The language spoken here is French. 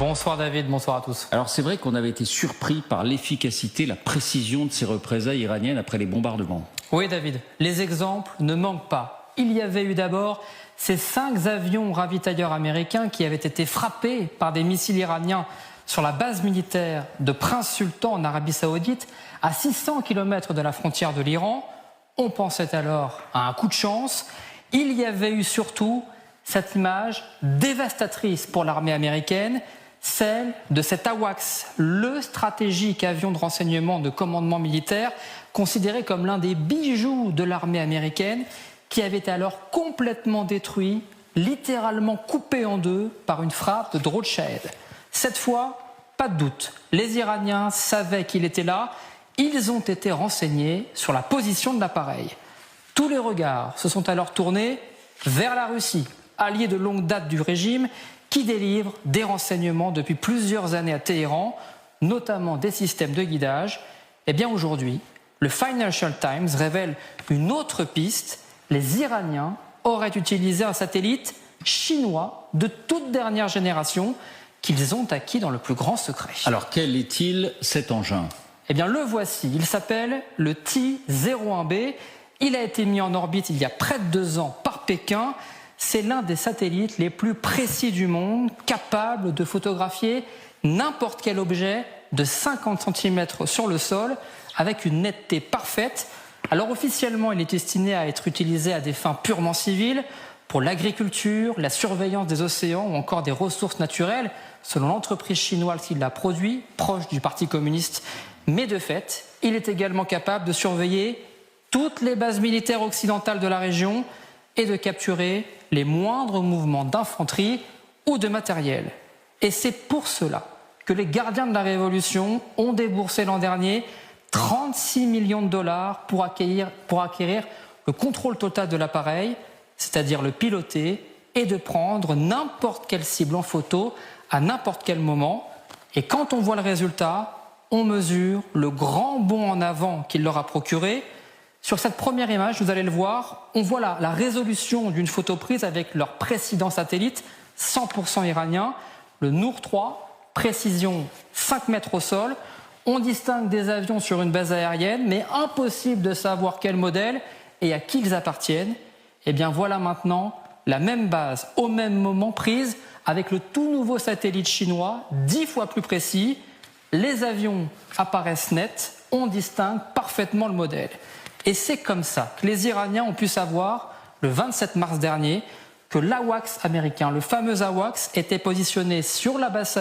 Bonsoir David, bonsoir à tous. Alors c'est vrai qu'on avait été surpris par l'efficacité, la précision de ces représailles iraniennes après les bombardements. Oui David, les exemples ne manquent pas. Il y avait eu d'abord ces 5 avions ravitailleurs américains qui avaient été frappés par des missiles iraniens sur la base militaire de Prince Sultan en Arabie Saoudite, à 600 km de la frontière de l'Iran. On pensait alors à un coup de chance. Il y avait eu surtout cette image dévastatrice pour l'armée américaine, celle de cet AWACS, le stratégique avion de renseignement de commandement militaire, considéré comme l'un des bijoux de l'armée américaine, qui avait été alors complètement détruit, littéralement coupé en deux par une frappe de drone Shahed. Cette fois, pas de doute, les Iraniens savaient qu'il était là, ils ont été renseignés sur la position de l'appareil. Tous les regards se sont alors tournés vers la Russie, allié de longue date du régime, qui délivre des renseignements depuis plusieurs années à Téhéran, notamment des systèmes de guidage. Eh bien aujourd'hui, le Financial Times révèle une autre piste. Les Iraniens auraient utilisé un satellite chinois de toute dernière génération qu'ils ont acquis dans le plus grand secret. Alors quel est-il cet engin ? Eh bien le voici, il s'appelle le T-01B. Il a été mis en orbite il y a près de 2 ans par Pékin. C'est l'un des satellites les plus précis du monde, capable de photographier n'importe quel objet de 50 cm sur le sol avec une netteté parfaite. Alors officiellement, il est destiné à être utilisé à des fins purement civiles, pour l'agriculture, la surveillance des océans ou encore des ressources naturelles, selon l'entreprise chinoise qui l'a produit, proche du Parti communiste. Mais de fait, il est également capable de surveiller toutes les bases militaires occidentales de la région et de capturer les moindres mouvements d'infanterie ou de matériel. Et c'est pour cela que les gardiens de la Révolution ont déboursé l'an dernier 36 millions de dollars pour acquérir le contrôle total de l'appareil, c'est-à-dire le piloter et de prendre n'importe quelle cible en photo à n'importe quel moment. Et quand on voit le résultat, on mesure le grand bond en avant qu'il leur a procuré. Sur cette première image, vous allez le voir, on voit la résolution d'une photo prise avec leur précédent satellite, 100% iranien, le Nour 3, précision 5 mètres au sol. On distingue des avions sur une base aérienne, mais impossible de savoir quel modèle et à qui ils appartiennent. Et bien voilà maintenant la même base, au même moment prise, avec le tout nouveau satellite chinois, 10 fois plus précis. Les avions apparaissent nets, on distingue parfaitement le modèle. Et c'est comme ça que les Iraniens ont pu savoir, le 27 mars dernier, que l'AWACS américain, le fameux AWACS, était positionné sur la base saoudienne